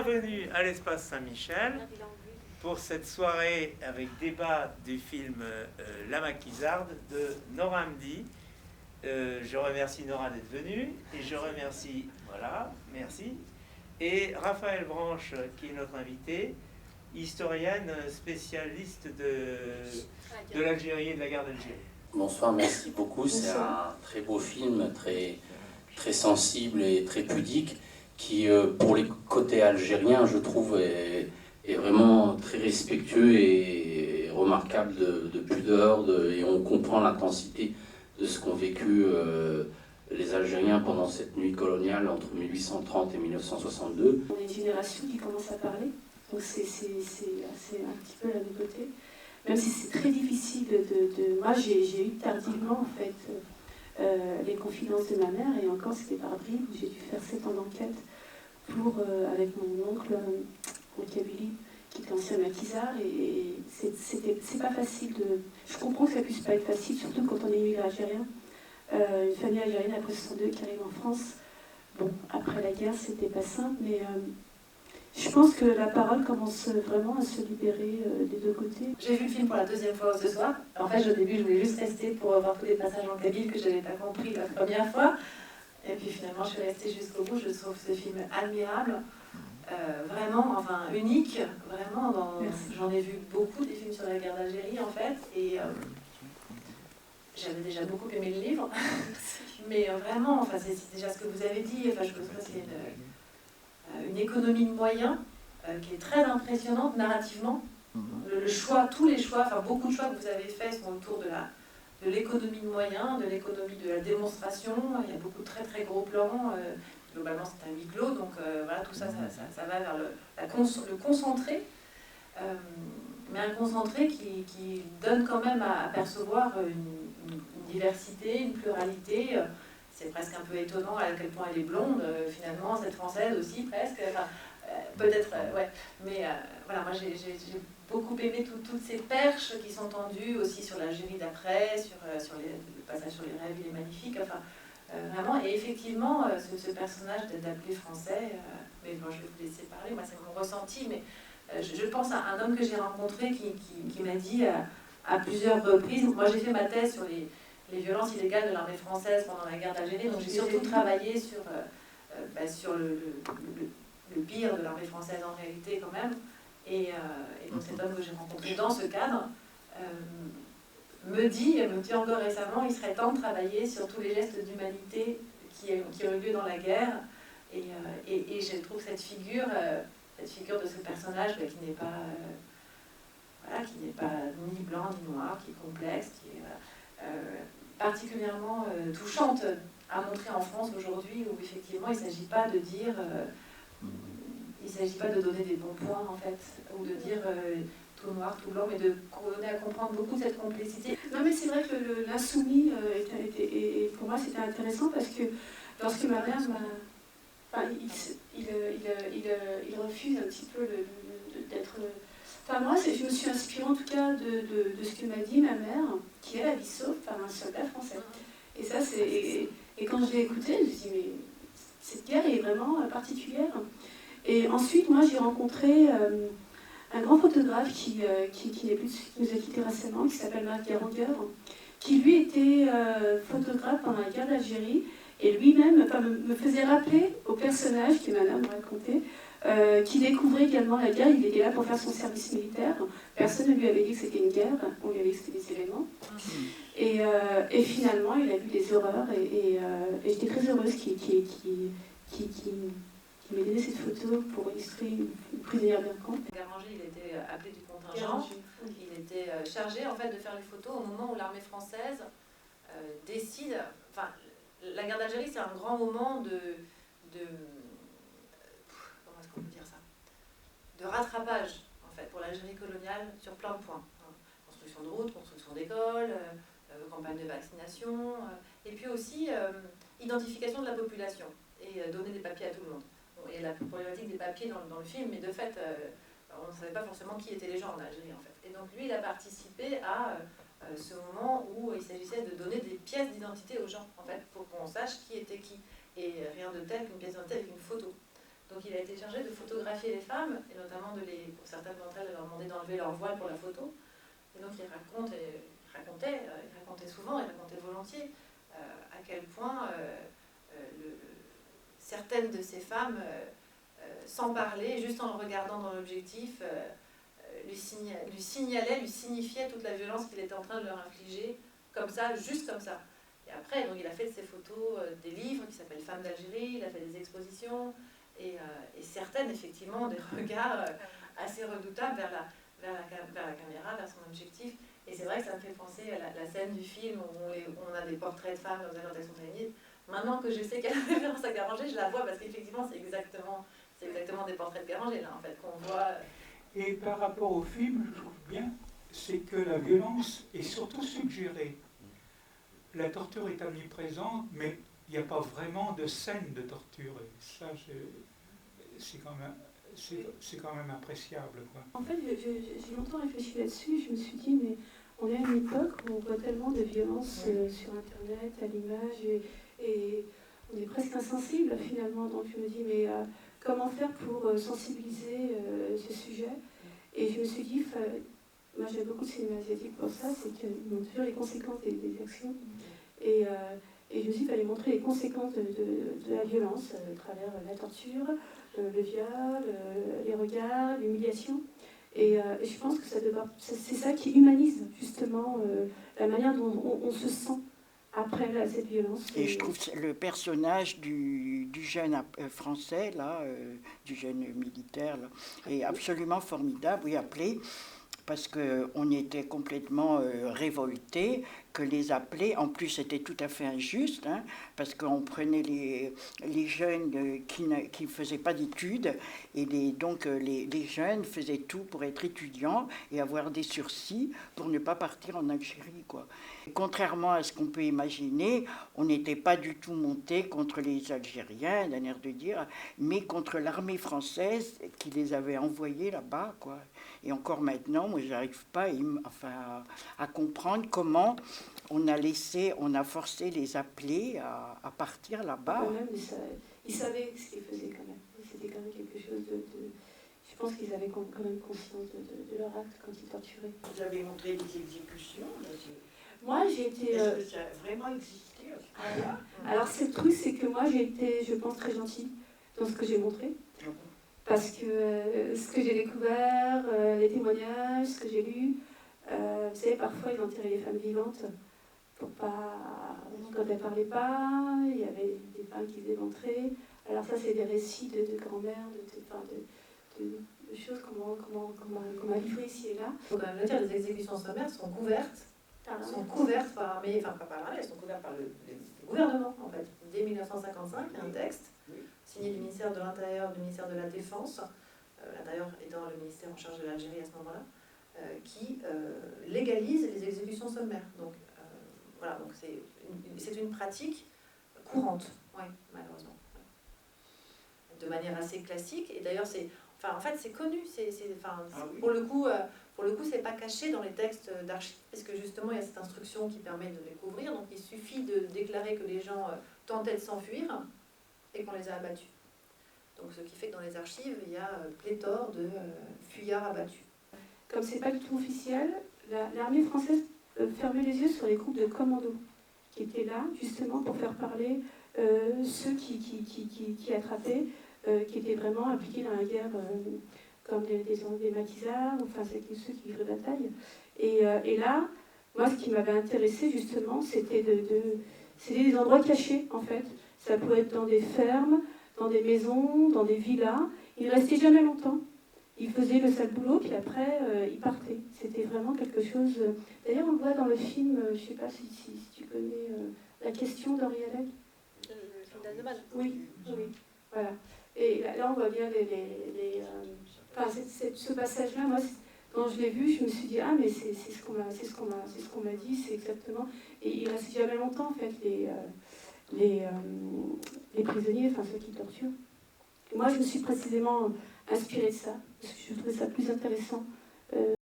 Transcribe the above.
bienvenue à l'Espace Saint-Michel pour cette soirée avec débat du film La Maquisarde de Nora Hamdy. Je remercie Nora d'être venue et je remercie, voilà, merci, et Raphaël Branche qui est notre invité, historienne spécialiste de l'Algérie et de la guerre d'Algérie. Bonsoir, merci beaucoup. C'est un très beau film, très sensible et très pudique, qui, pour les côtés algériens, je trouve, est vraiment très respectueux et remarquable de pudeur, et on comprend l'intensité de ce qu'ont vécu les Algériens pendant cette nuit coloniale entre 1830 et 1962. On est une génération qui commence à parler, donc c'est un petit peu la nouveauté. Même si c'est très difficile Moi, j'ai eu tardivement, en fait, les confidences de ma mère, et encore, c'était par bribes, où j'ai dû faire 7 ans d'enquête avec mon oncle en Kabylie, qui était ancien maquisard, et c'est pas facile de... Je comprends que ça puisse pas être facile, surtout quand on est immigré algérien. Une famille algérienne après 62 qui arrive en France. Bon, après la guerre, c'était pas simple, mais... je pense que la parole commence vraiment à se libérer des deux côtés. J'ai vu le film pour la deuxième fois ce soir. En fait, au début, je voulais juste rester pour voir tous les passages en kabyle que je n'avais pas compris la première fois. Et puis finalement, je suis restée jusqu'au bout. Je trouve ce film admirable, vraiment, enfin, unique. Vraiment, j'en ai vu beaucoup des films sur la guerre d'Algérie, en fait. Et j'avais déjà beaucoup aimé le livre. Mais vraiment, enfin, c'est déjà ce que vous avez dit. Enfin, je pense que c'est une économie de moyens qui est très impressionnante narrativement. Le choix, tous les choix, enfin beaucoup de choix que vous avez faits sont autour de l'économie de moyens, de l'économie de la démonstration. Il y a beaucoup de très très gros plans. Globalement, c'est un huis clos, donc voilà, tout ça, ça va vers le concentré. Mais un concentré qui donne quand même à percevoir une diversité, une pluralité. C'est presque un peu étonnant à quel point elle est blonde, finalement, cette française aussi, presque. Enfin, peut-être, ouais. Mais voilà, moi j'ai beaucoup aimé toutes ces perches qui sont tendues aussi sur l'Algérie d'après, sur le passage sur les rêves, il est magnifique. Enfin, vraiment, et effectivement, ce personnage d'appelé français, mais bon, je vais vous laisser parler, moi c'est mon ressenti, mais je pense à un homme que j'ai rencontré qui m'a dit à plusieurs reprises, moi j'ai fait ma thèse sur les violences illégales de l'armée française pendant la guerre d'Algérie. Donc j'ai surtout travaillé sur le pire de l'armée française en réalité quand même. Et donc cet homme que j'ai rencontré dans ce cadre me dit encore récemment, il serait temps de travailler sur tous les gestes d'humanité qui ont eu lieu dans la guerre. Et je trouve cette figure de ce personnage qui n'est pas... voilà, qui n'est pas ni blanc ni noir, qui est complexe, qui est... particulièrement touchante à montrer en France aujourd'hui, où effectivement il ne s'agit pas de dire, il ne s'agit pas de donner des bons points en fait, ou de dire tout noir, tout blanc, mais de donner à comprendre beaucoup cette complexité. Non mais c'est vrai que l'insoumis, pour moi c'était intéressant parce que lorsque ma mère m'a... Enfin, il refuse un petit peu d'être... Enfin, moi, je me suis inspirée en tout cas de ce que m'a dit ma mère, qui elle a vie sauve par un soldat français. Et ça, et quand je l'ai écouté, je me suis dit, mais cette guerre est vraiment particulière. Et ensuite, moi, j'ai rencontré un grand photographe qui n'est plus, qui nous a quittés récemment, qui s'appelle Marc Garanger, qui lui était photographe pendant la guerre d'Algérie, et lui-même me faisait rappeler au personnage que ma mère me racontait, qui découvrait également la guerre. Il était là pour faire son service militaire. Personne ne lui avait dit que c'était une guerre, on lui avait dit que c'était des événements. Et finalement, il a vu des horreurs, et j'étais très heureuse qu'il m'ait donné cette photo pour illustrer une prisonnière d'un camp. Garanger, il était appelé du contingent. Il était chargé en fait de faire les photos au moment où l'armée française décide... Enfin, la guerre d'Algérie, c'est un grand moment de comment est-ce qu'on peut dire ça, de rattrapage en fait pour l'Algérie coloniale sur plein de points. Construction de routes, construction d'écoles, campagne de vaccination, et puis aussi identification de la population et donner des papiers à tout le monde. Bon, et la problématique des papiers dans le film, mais de fait, on ne savait pas forcément qui étaient les gens en Algérie en fait. Et donc lui, il a participé à ce moment où il s'agissait de donner des pièces d'identité aux gens en fait, pour qu'on sache qui était qui. Et rien de tel qu'une pièce d'identité avec une photo. Donc il a été chargé de photographier les femmes, et notamment pour certaines d'entre elles, leur demander d'enlever leur voile pour la photo. Et donc il racontait souvent, il racontait volontiers à quel point certaines de ces femmes, sans parler, juste en le regardant dans l'objectif, lui signifiaient toute la violence qu'il était en train de leur infliger, comme ça, juste comme ça. Et après, donc, il a fait de ces photos des livres qui s'appellent Femmes d'Algérie, il a fait des expositions, et certaines, effectivement, des regards assez redoutables vers la caméra, vers son objectif. Et c'est vrai que ça me fait penser à la scène du film où on a des portraits de femmes dans elles sont féminines. Maintenant que je sais qu'elle a référence à Garanger, je la vois parce qu'effectivement, c'est exactement des portraits de Garanger, là, en fait, qu'on voit. Et par rapport au film, je trouve bien, c'est que la violence est surtout suggérée. La torture est omniprésente, mais il n'y a pas vraiment de scène de torture. Et ça, c'est quand même appréciable, quoi. En fait, j'ai longtemps réfléchi là-dessus. Je me suis dit, mais on est à une époque où on voit tellement de violences sur Internet, à l'image, et on est presque insensible finalement. Donc je me dis, mais comment faire pour sensibiliser ce sujet? Et je me suis dit, moi j'aime beaucoup le cinéma asiatique pour ça, c'est qu'ils montrent toujours les conséquences des actions. Et je me suis dit, il fallait montrer les conséquences de la violence à travers la torture, le viol, les regards, l'humiliation. Et je pense que c'est ça qui humanise justement la manière dont on se sent après cette violence. Et je trouve le personnage du jeune français, là, du jeune militaire, là, est absolument formidable, oui, appelé, parce qu'on était complètement révoltés, que les appeler, en plus c'était tout à fait injuste, hein, parce qu'on prenait les jeunes qui ne faisaient pas d'études, et donc les jeunes faisaient tout pour être étudiants et avoir des sursis pour ne pas partir en Algérie, quoi. Et contrairement à ce qu'on peut imaginer, on n'était pas du tout monté contre les Algériens, d'un air de dire, mais contre l'armée française qui les avait envoyés là-bas, quoi. Et encore maintenant, moi, j'arrive pas à comprendre comment on a forcé les appelés à partir là-bas. Ils savaient ce qu'ils faisaient quand même. C'était quand même quelque chose de... Je pense qu'ils avaient quand même conscience de leur acte quand ils torturaient. Vous avez montré des exécutions là, moi, j'ai été... Est-ce que ça a vraiment existé Alors, ce truc, c'est que moi, j'ai été, je pense, très gentille dans ce que j'ai montré. Parce que ce que j'ai découvert, les témoignages, ce que j'ai lu, vous savez, parfois, ils enterraient les femmes vivantes pour pas... Quand elles ne parlaient pas, il y avait des femmes qui faisaient montrer. Alors ça, c'est des récits de grand-mère, de choses qu'on m'a livrées ici et là. Il faut quand même le dire, les exécutions sommaires sont couvertes par l'armée, enfin pas par l'armée, elles sont couvertes par le gouvernement, en fait. Dès 1955, il y a un texte signé du ministère de l'Intérieur, du ministère de la Défense, l'Intérieur étant le ministère en charge de l'Algérie à ce moment-là, qui légalise les exécutions sommaires. Donc voilà, donc c'est une pratique courante, ouais, malheureusement. Ouais. De manière assez classique, et d'ailleurs en fait c'est connu, oui. Pour le coup c'est pas caché dans les textes d'archives, parce que justement il y a cette instruction qui permet de découvrir, donc il suffit de déclarer que les gens tentaient de s'enfuir et qu'on les a abattus. Donc ce qui fait que dans les archives il y a pléthore de fuyards abattus. Comme c'est pas du tout officiel, l'armée française fermait les yeux sur les groupes de commandos qui étaient là justement pour faire parler ceux qui attrapaient, qui étaient vraiment impliqués dans la guerre, comme des maquisards, enfin ceux qui livraient la bataille. Et là, moi, ce qui m'avait intéressé justement, c'était des endroits cachés en fait. Ça pouvait être dans des fermes, dans des maisons, dans des villas. Ils ne restaient jamais longtemps. Ils faisaient le sale boulot, puis après, ils partaient. C'était vraiment quelque chose... D'ailleurs, on le voit dans le film, je ne sais pas si tu connais La question d'Henri Alleg. Le film d'Aldeman. Oui, voilà. Et là, on voit bien ce passage-là, moi, quand je l'ai vu, je me suis dit, ah, mais c'est ce qu'on m'a dit, c'est exactement... Et il ne reste jamais longtemps, en fait, les prisonniers, enfin, ceux qui torturent. Moi, je me suis précisément inspirée de ça, parce que je trouvais ça plus intéressant